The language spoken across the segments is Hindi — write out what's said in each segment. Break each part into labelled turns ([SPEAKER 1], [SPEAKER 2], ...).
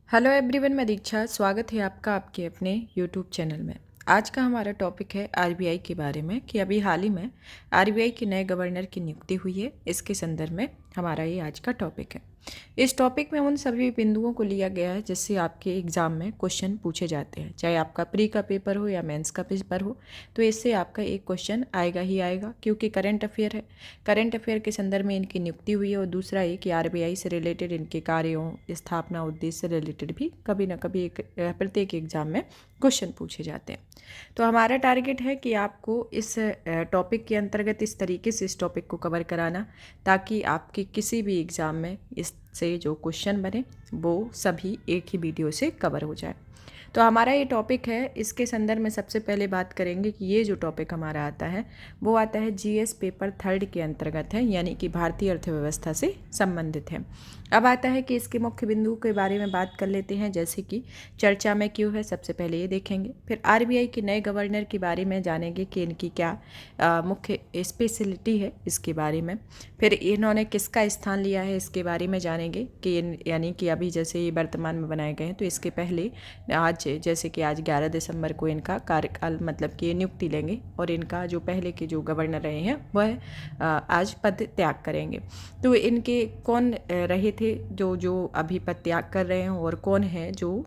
[SPEAKER 1] हेलो एवरीवन, मैं दीक्षा। स्वागत है आपका आपके अपने यूट्यूब चैनल में। आज का हमारा टॉपिक है आरबीआई के बारे में कि अभी हाल ही में आरबीआई के नए गवर्नर की नियुक्ति हुई है। इसके संदर्भ में हमारा ये आज का टॉपिक है। इस टॉपिक में उन सभी बिंदुओं को लिया गया है जिससे आपके एग्ज़ाम में क्वेश्चन पूछे जाते हैं, चाहे आपका प्री का पेपर हो या मेंस का पेपर हो, तो इससे आपका एक क्वेश्चन आएगा ही आएगा, क्योंकि करंट अफेयर है। करंट अफेयर के संदर्भ में इनकी नियुक्ति हुई है। और दूसरा ये कि आरबीआई से रिलेटेड इनके कार्यों, स्थापना, उद्देश्य से रिलेटेड भी कभी ना कभी प्रत्येक एग्जाम में क्वेश्चन पूछे जाते हैं। तो हमारा टारगेट है कि आपको इस टॉपिक के अंतर्गत इस तरीके से इस टॉपिक को कवर कराना, ताकि आपके किसी भी एग्ज़ाम में इससे जो क्वेश्चन बने वो सभी एक ही वीडियो से कवर हो जाए। तो हमारा ये टॉपिक है, इसके संदर्भ में सबसे पहले बात करेंगे कि ये जो टॉपिक हमारा आता है वो आता है जीएस पेपर 3 के अंतर्गत है, यानी कि भारतीय अर्थव्यवस्था से संबंधित है। अब आता है कि इसके मुख्य बिंदु के बारे में बात कर लेते हैं, जैसे कि चर्चा में क्यों है, सबसे पहले ये देखेंगे। फिर आरबीआई के नए गवर्नर के बारे में जानेंगे कि इनकी क्या मुख्य स्पेशलिटी है इसके बारे में। फिर इन्होंने किसका स्थान लिया है इसके बारे में जानेंगे कि यानी कि अभी जैसे ये वर्तमान में बनाए गए हैं, तो इसके पहले आज जैसे कि आज 11 दिसंबर को इनका कार्यकाल मतलब कि नियुक्ति लेंगे, और इनका जो पहले के जो गवर्नर रहे हैं वह आज पद त्याग करेंगे। तो इनके कौन रहे थे जो अभी पद त्याग कर रहे हैं, और कौन है जो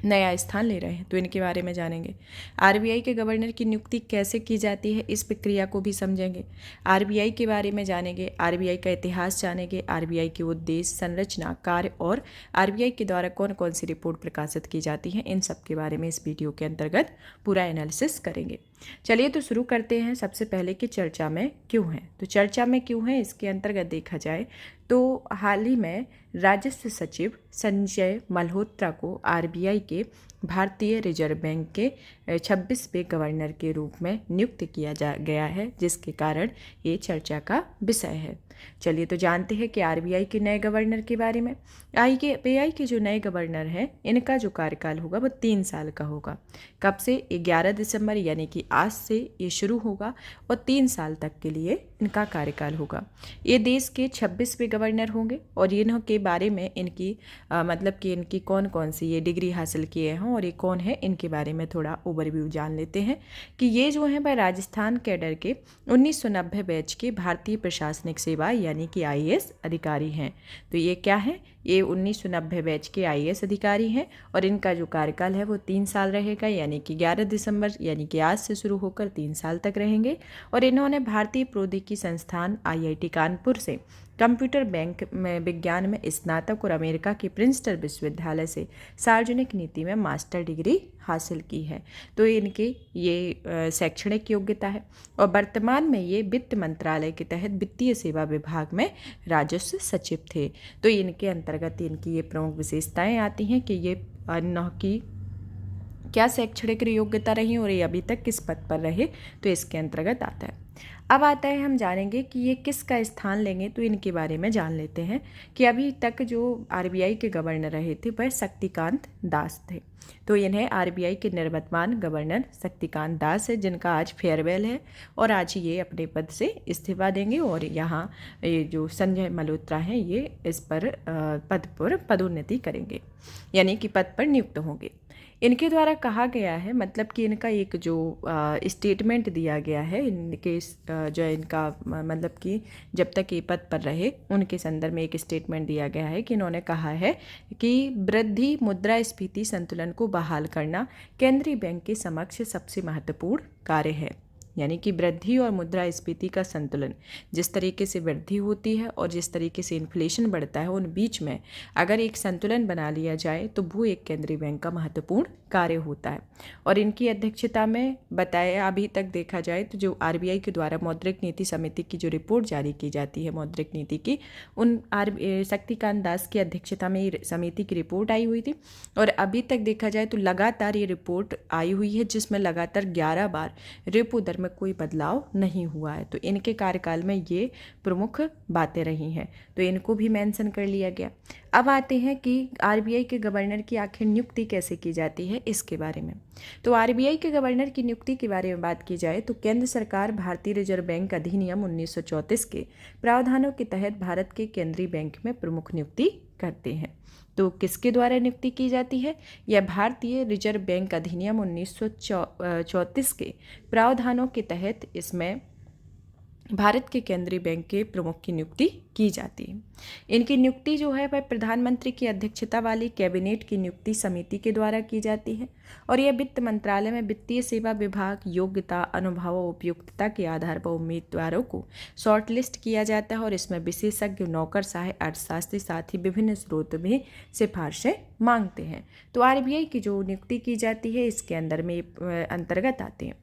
[SPEAKER 1] नया स्थान ले रहे हैं, तो इनके बारे में जानेंगे। आरबीआई के गवर्नर की नियुक्ति कैसे की जाती है, इस प्रक्रिया को भी समझेंगे। आरबीआई के बारे में जानेंगे, आरबीआई का इतिहास जानेंगे, आरबीआई के उद्देश्य, संरचना, कार्य और आरबीआई के द्वारा कौन कौन सी रिपोर्ट प्रकाशित की जाती हैं, इन सब के बारे में इस वीडियो के अंतर्गत पूरा एनालिसिस करेंगे। चलिए तो शुरू करते हैं। सबसे पहले कि चर्चा में क्यों है। तो चर्चा में क्यों है इसके अंतर्गत देखा जाए तो हाल ही में राजस्व सचिव संजय मल्होत्रा को आरबीआई के भारतीय रिजर्व बैंक के 26वें गवर्नर के रूप में नियुक्त किया गया है, जिसके कारण ये चर्चा का विषय है। चलिए तो जानते हैं कि आरबीआई के नए गवर्नर के बारे में। आरबीआई के जो नए गवर्नर हैं इनका जो कार्यकाल होगा वो 3 साल का होगा। कब से? 11 दिसंबर यानी कि आज से ये शुरू होगा और 3 साल तक के लिए इनका कार्यकाल होगा। ये देश के 26वें गवर्नर होंगे और इनके बारे में इनकी मतलब कि इनकी कौन कौन सी ये डिग्री हासिल किए हैं और ये कौन है, इनके बारे में थोड़ा ओवरव्यू जान लेते हैं कि ये जो है वह राजस्थान कैडर के 1990 बैच के भारतीय प्रशासनिक सेवा यानी कि आईएएस अधिकारी हैं। तो ये क्या है? ये 1990 बैच के आईएएस अधिकारी हैं और इनका जो कार्यकाल है वो 3 साल रहेगा, यानी कि 11 दिसंबर यानी कि आज से शुरू होकर 3 साल तक रहेंगे। और इन्होंने भारतीय प्रौद्योगिकी संस्थान आईआईटी कानपुर से कंप्यूटर बैंक में विज्ञान में स्नातक और अमेरिका के प्रिंसटन विश्वविद्यालय से सार्वजनिक नीति में मास्टर डिग्री हासिल की है। तो इनकी ये शैक्षणिक योग्यता है और वर्तमान में ये वित्त मंत्रालय के तहत वित्तीय सेवा विभाग में राजस्व सचिव थे। तो इनके अंतर्गत इनकी ये प्रमुख विशेषताएं आती हैं कि ये की क्या शैक्षणिक योग्यता रही और ये अभी तक किस पद पर रहे, तो इसके अंतर्गत आता है। अब आता है हम जानेंगे कि ये किसका स्थान लेंगे, तो इनके बारे में जान लेते हैं कि अभी तक जो आरबीआई के गवर्नर रहे थे वह शक्तिकांत दास थे। तो इन्हें आरबीआई के निवर्तमान गवर्नर शक्तिकांत दास है, जिनका आज फेयरवेल है और आज ये अपने पद से इस्तीफा देंगे और यहाँ ये जो संजय मल्होत्रा हैं ये इस पर पद पर पदोन्नति करेंगे, यानी कि पद पर नियुक्त होंगे। इनके द्वारा कहा गया है, मतलब कि इनका एक जो स्टेटमेंट दिया गया है इनके जो इनका मतलब कि जब तक ये पद पर रहे उनके संदर्भ में एक स्टेटमेंट दिया गया है कि इन्होंने कहा है कि वृद्धि मुद्रास्फीति संतुलन को बहाल करना केंद्रीय बैंक के समक्ष सबसे महत्वपूर्ण कार्य है। यानी कि वृद्धि और मुद्रास्फीति का संतुलन, जिस तरीके से वृद्धि होती है और जिस तरीके से इन्फ्लेशन बढ़ता है, उन बीच में अगर एक संतुलन बना लिया जाए तो वो एक केंद्रीय बैंक का महत्वपूर्ण कार्य होता है। और इनकी अध्यक्षता में बताया, अभी तक देखा जाए तो जो आरबीआई के द्वारा मौद्रिक नीति समिति की जो रिपोर्ट जारी की जाती है मौद्रिक नीति की, उन शक्तिकांत दास की अध्यक्षता में समिति की रिपोर्ट आई हुई थी। और अभी तक देखा जाए तो लगातार ये रिपोर्ट आई हुई है, जिसमें लगातार 11 बार रेपो दर में कोई बदलाव नहीं हुआ है। तो इनके कार्यकाल में ये प्रमुख बातें रही हैं, तो इनको भी मेंशन कर लिया गया। अब आते हैं कि आरबीआई के गवर्नर की आखिर नियुक्ति कैसे की जाती है इसके बारे में। तो आरबीआई के गवर्नर की नियुक्ति के बारे में बात की जाए तो केंद्र सरकार भारतीय रिजर्व बैंक अधिनियम 1934 के प्रावधानों के तहत भारत के केंद्रीय बैंक में प्रमुख नियुक्ति करते हैं। तो किसके द्वारा नियुक्ति की जाती है? यह भारतीय रिजर्व बैंक अधिनियम 1934 के प्रावधानों के तहत इसमें भारत के केंद्रीय बैंक के प्रमुख की नियुक्ति की जाती है। इनकी नियुक्ति जो है वह प्रधानमंत्री की अध्यक्षता वाली कैबिनेट की नियुक्ति समिति के द्वारा की जाती है और यह वित्त मंत्रालय में वित्तीय सेवा विभाग योग्यता, अनुभव और उपयुक्तता के आधार पर उम्मीदवारों को शॉर्टलिस्ट किया जाता है और इसमें विशेषज्ञ, नौकरशाह, अर्थशास्त्री साथ ही विभिन्न स्रोत भी सिफारिशें मांगते हैं। तो आरबीआई की जो नियुक्ति की जाती है इसके अंदर में अंतर्गत आते हैं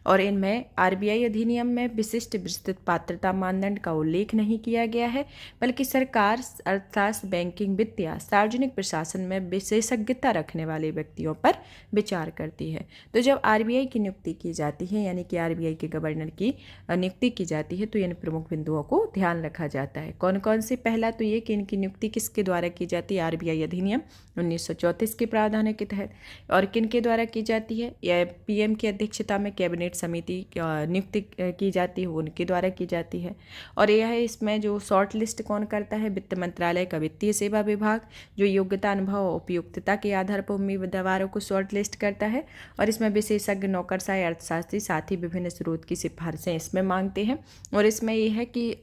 [SPEAKER 1] और इनमें आरबीआई अधिनियम में विशिष्ट विस्तृत पात्रता मानदंड का उल्लेख नहीं किया गया है, बल्कि सरकार अर्थशास्त्र, बैंकिंग, वित्त या सार्वजनिक प्रशासन में विशेषज्ञता रखने वाले व्यक्तियों पर विचार करती है। तो जब आरबीआई की नियुक्ति की जाती है यानी कि आरबीआई के गवर्नर की नियुक्ति की जाती है तो इन प्रमुख बिंदुओं को ध्यान रखा जाता है। कौन कौन से? पहला तो ये कि इनकी नियुक्ति किसके द्वारा की जाती है? आरबीआई अधिनियम 1934 के प्रावधानों के तहत। और किन के द्वारा की जाती है? यह पीएम की अध्यक्षता में कैबिनेट समिति नियुक्ति की जाती है, उनके द्वारा की जाती है। और यह है इसमें जो शॉर्ट लिस्ट कौन करता है? वित्त मंत्रालय का वित्तीय सेवा विभाग, जो योग्यता, अनुभव और उपयुक्तता के आधार पर उम्मीदवारों को शॉर्ट लिस्ट करता है और इसमें विशेषज्ञ, नौकरशाह, अर्थशास्त्री साथ ही विभिन्न स्रोत की सिफारिशें इसमें मांगते हैं। और इसमें यह है कि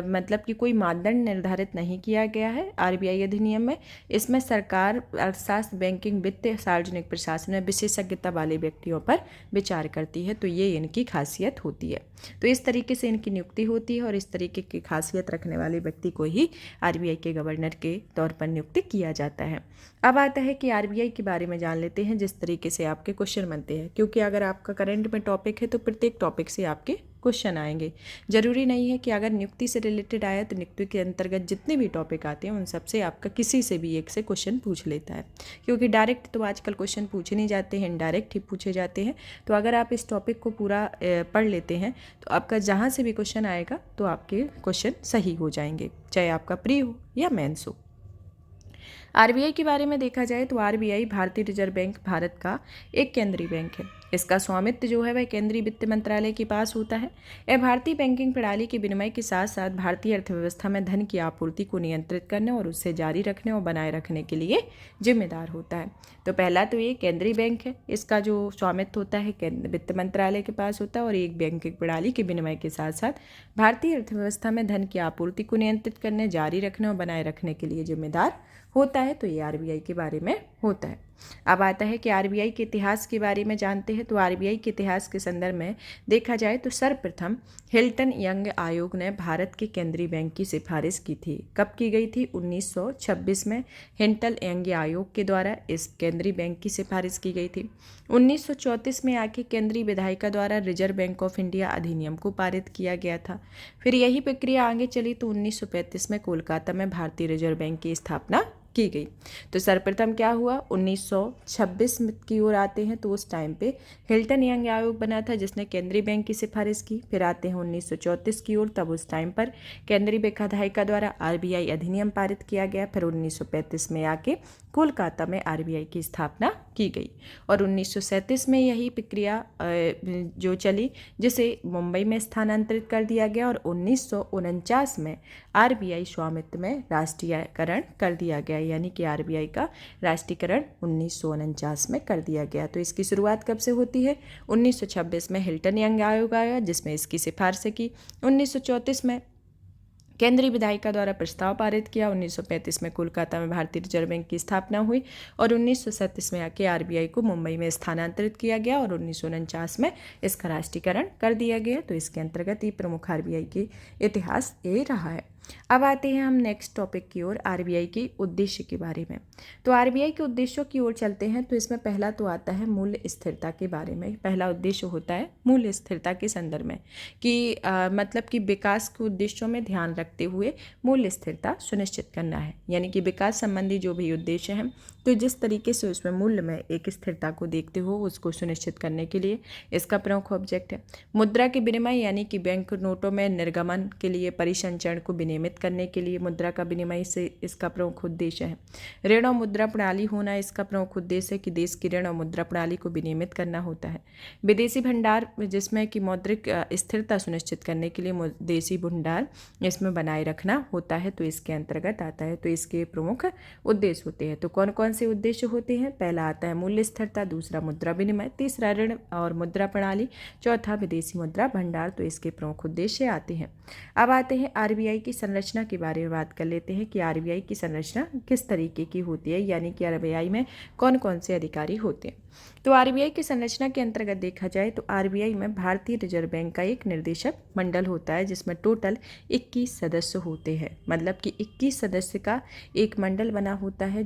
[SPEAKER 1] मतलब कि कोई मानदंड निर्धारित नहीं किया गया है आरबीआई अधिनियम में। इसमें सरकार अर्थशास्त्र, बैंकिंग, वित्त, सार्वजनिक प्रशासन में विशेषज्ञता वाले व्यक्तियों पर विचार करती है। तो ये इनकी खासियत होती है। तो इस तरीके से इनकी नियुक्ति होती है और इस तरीके की खासियत रखने वाले व्यक्ति को ही आरबीआई के गवर्नर के तौर पर नियुक्ति किया जाता है। अब आता है कि आरबीआई के बारे में जान लेते हैं जिस तरीके से आपके क्वेश्चन बनते हैं, क्योंकि अगर आपका करंट में टॉपिक है तो प्रत्येक टॉपिक से आपके क्वेश्चन आएंगे। जरूरी नहीं है कि अगर नियुक्ति से रिलेटेड आया तो नियुक्ति के अंतर्गत जितने भी टॉपिक आते हैं उन सब से आपका किसी से भी एक से क्वेश्चन पूछ लेता है, क्योंकि डायरेक्ट तो आजकल क्वेश्चन पूछे नहीं जाते हैं, इनडायरेक्ट ही पूछे जाते हैं। तो अगर आप इस टॉपिक को पूरा पढ़ लेते हैं तो आपका जहाँ से भी क्वेश्चन आएगा तो आपके क्वेश्चन सही हो जाएंगे, चाहे आपका प्री हो या मेंस हो। आरबीआई के बारे में देखा जाए तो आरबीआई भारतीय रिजर्व बैंक भारत का एक केंद्रीय बैंक है। इसका स्वामित्व जो है वह केंद्रीय वित्त मंत्रालय के पास होता है। यह भारतीय बैंकिंग प्रणाली के विनिमय के साथ साथ भारतीय अर्थव्यवस्था में धन की आपूर्ति को नियंत्रित करने और उससे जारी रखने और बनाए रखने के लिए जिम्मेदार होता है। तो पहला तो ये केंद्रीय बैंक है, इसका जो स्वामित्व होता है वित्त मंत्रालय के पास होता है और एक बैंकिंग प्रणाली के विनिमय के साथ साथ भारतीय अर्थव्यवस्था में धन की आपूर्ति को नियंत्रित करने, जारी रखने और बनाए रखने के लिए जिम्मेदार होता है। तो ये आरबीआई के बारे में होता है। अब आता है कि आरबीआई के इतिहास के बारे में जानते हैं। तो आरबीआई के इतिहास के संदर्भ में देखा जाए तो सर्वप्रथम हिल्टन यंग आयोग ने भारत के केंद्रीय बैंक की सिफारिश की थी। कब की गई थी? 1926 में हिल्टन यंग आयोग के द्वारा इस केंद्रीय बैंक की सिफारिश की गई थी। 1934 में आके केंद्रीय विधायिका द्वारा रिजर्व बैंक ऑफ इंडिया अधिनियम को पारित किया गया था। फिर यही प्रक्रिया आगे चली तो 1935 में कोलकाता में भारतीय रिजर्व बैंक की स्थापना की गई। तो सर्वप्रथम क्या हुआ? 1926 की ओर आते हैं तो उस टाइम पे हिल्टन यंग आयोग बना था जिसने केंद्रीय बैंक की सिफारिश की। फिर आते हैं 1934 की ओर, तब उस टाइम पर केंद्रीय विधायिका द्वारा आरबीआई अधिनियम पारित किया गया। फिर 1935 में आके कोलकाता में आरबीआई की स्थापना की गई और 1937 में यही प्रक्रिया जो चली जिसे मुंबई में स्थानांतरित कर दिया गया और 1949 में आरबीआई स्वामित्व में राष्ट्रीयकरण कर दिया गया, यानी कि आरबीआई का राष्ट्रीयकरण 1949 में कर दिया गया। तो इसकी शुरुआत कब से होती है? 1926 में हिल्टन यंग आयोग आया जिसमें इसकी सिफारिश की। 1934 में केंद्रीय विधायिका द्वारा प्रस्ताव पारित किया। 1935 में कोलकाता में भारतीय रिजर्व बैंक की स्थापना हुई और 1937 में आके आरबीआई को मुंबई में स्थानांतरित किया गया और 1949 में इसका राष्ट्रीयकरण कर दिया गया। तो इसके अंतर्गत ये प्रमुख आरबीआई के इतिहास ये रहा है। अब आते हैं हम नेक्स्ट टॉपिक की ओर, आरबीआई की उद्देश्य के बारे में। तो आरबीआई के उद्देश्यों की ओर चलते हैं तो इसमें पहला तो आता है मूल्य स्थिरता के बारे में। पहला उद्देश्य होता है मूल्य स्थिरता के संदर्भ में कि मतलब कि विकास के उद्देश्यों में ध्यान रखते हुए मूल्य स्थिरता सुनिश्चित करना है, यानी कि विकास संबंधी जो भी उद्देश्य हैं तो जिस तरीके से उसमें मूल्य में एक स्थिरता को देखते हो उसको सुनिश्चित करने के लिए इसका प्रमुख ऑब्जेक्ट है। मुद्रा के विनिमय यानी कि बैंक नोटों में निर्गमन के लिए परिसंचरण को विनियमित विनियमित करने के लिए मुद्रा का विनिमय से इसका प्रमुख उद्देश्य है। ऋण और मुद्रा प्रणाली होना इसका प्रमुख उद्देश्य है कि देश की ऋण और मुद्रा प्रणाली को विनियमित करना होता है। विदेशी भंडार, जिसमें कि मौद्रिक स्थिरता सुनिश्चित करने के लिए विदेशी भंडार इसमें बनाए रखना होता है, तो इसके अंतर्गत आता है। तो इसके प्रमुख उद्देश्य होते हैं। तो कौन कौन से उद्देश्य होते हैं? पहला आता है मूल्य स्थिरता, दूसरा मुद्रा विनिमय, तीसरा ऋण और मुद्रा प्रणाली, चौथा विदेशी मुद्रा भंडार। तो इसके प्रमुख उद्देश्य आते हैं। अब आते हैं आरबीआई की संरचना के बारे में बात कर लेते हैं कि आरबीआई की संरचना किस तरीके की होती है, यानी कि आरबीआई में कौन कौन से अधिकारी होते हैं। तो आरबीआई की संरचना के अंतर्गत देखा जाए तो आरबीआई में भारतीय रिजर्व बैंक का एक निर्देशक मंडल होता है, जिसमें टोटल 21 सदस्य होते हैं। मतलब कि 21 सदस्य का एक मंडल बना होता है,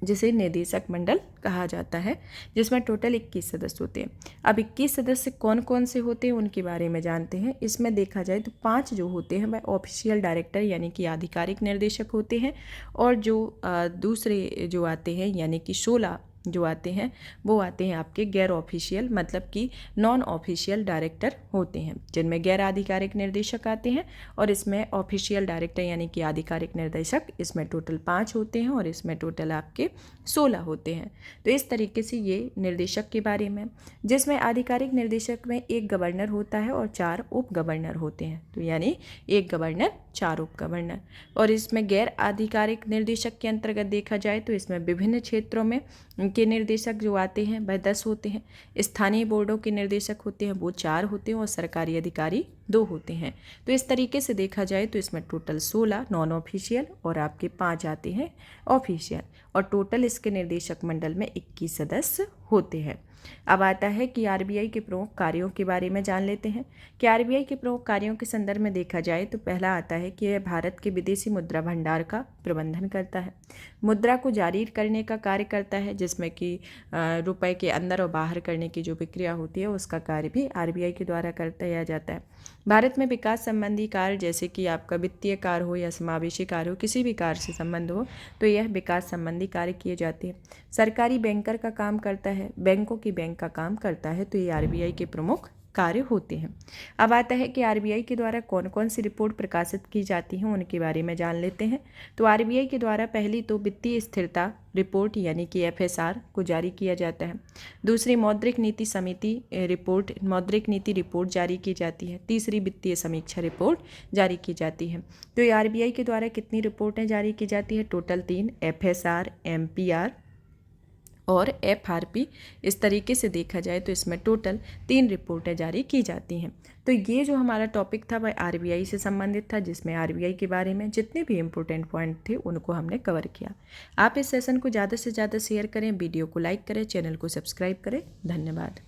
[SPEAKER 1] जिसे निदेशक मंडल कहा जाता है, जिसमें टोटल 21 सदस्य होते हैं। अब 21 सदस्य कौन कौन से होते हैं उनके बारे में जानते हैं। इसमें देखा जाए तो 5 जो होते हैं वह ऑफिशियल डायरेक्टर यानी कि आधिकारिक निर्देशक होते हैं, और जो दूसरे जो आते हैं यानी कि 16 जो आते हैं वो आते हैं आपके गैर ऑफिशियल, मतलब कि नॉन ऑफिशियल डायरेक्टर होते हैं, जिनमें गैर आधिकारिक निर्देशक आते हैं, और इसमें ऑफिशियल डायरेक्टर यानी कि आधिकारिक निर्देशक इसमें टोटल 5 होते हैं, और इसमें टोटल आपके 16 होते हैं। तो इस तरीके से ये निर्देशक के बारे में, जिसमें आधिकारिक निर्देशक में एक गवर्नर होता है और 4 उप गवर्नर होते हैं। तो यानी एक गवर्नर 4 उप गवर्नर। और इसमें गैर आधिकारिक निर्देशक के अंतर्गत देखा जाए तो इसमें विभिन्न क्षेत्रों में के निर्देशक जो आते हैं वह 10 होते हैं। स्थानीय बोर्डों के निर्देशक होते हैं वो 4 होते हैं, और सरकारी अधिकारी 2 होते हैं। तो इस तरीके से देखा जाए तो इसमें टोटल 16 नॉन ऑफिशियल और आपके 5 आते हैं ऑफिशियल, और टोटल इसके निर्देशक मंडल में 21 सदस्य होते हैं। अब आता है कि आरबीआई के प्रमुख कार्यों के बारे में जान लेते हैं कि आरबीआई के प्रमुख कार्यों के संदर्भ में देखा जाए तो पहला आता है कि यह भारत के विदेशी मुद्रा भंडार का प्रबंधन करता है, मुद्रा को जारी करने का कार्य करता है, जिसमें कि रुपए के अंदर और बाहर करने की जो प्रक्रिया होती है उसका कार्य भी आरबीआई के द्वारा किया जाता है। भारत में विकास संबंधी कार्य, जैसे कि आपका वित्तीय कार्य हो या समावेशी कार्य हो, किसी भी कार्य से संबंध हो, तो यह विकास संबंधी कार्य किए जाते हैं। सरकारी बैंकर का काम करता है, बैंकों की बैंक का काम करता है। तो ये आरबीआई के प्रमुख कार्य होते हैं। अब आता है कि आरबीआई के द्वारा कौन कौन सी रिपोर्ट प्रकाशित की जाती हैं उनके बारे में जान लेते हैं। तो आरबीआई के द्वारा पहली तो वित्तीय स्थिरता रिपोर्ट यानी कि एफएसआर को जारी किया जाता है। दूसरी मौद्रिक नीति समिति रिपोर्ट, मौद्रिक नीति रिपोर्ट जारी की जाती है। तीसरी वित्तीय समीक्षा रिपोर्ट जारी की जाती है। तो ये आरबीआई के द्वारा कितनी रिपोर्टें जारी की जाती है? टोटल 3, एफएसआर, एमपीआर और एफआरपी। इस तरीके से देखा जाए तो इसमें टोटल 3 रिपोर्टें जारी की जाती हैं। तो ये जो हमारा टॉपिक था वह आरबीआई से संबंधित था, जिसमें आरबीआई के बारे में जितने भी इम्पोर्टेंट पॉइंट थे उनको हमने कवर किया। आप इस सेशन को ज़्यादा से ज़्यादा शेयर करें, वीडियो को लाइक करें, चैनल को सब्सक्राइब करें। धन्यवाद।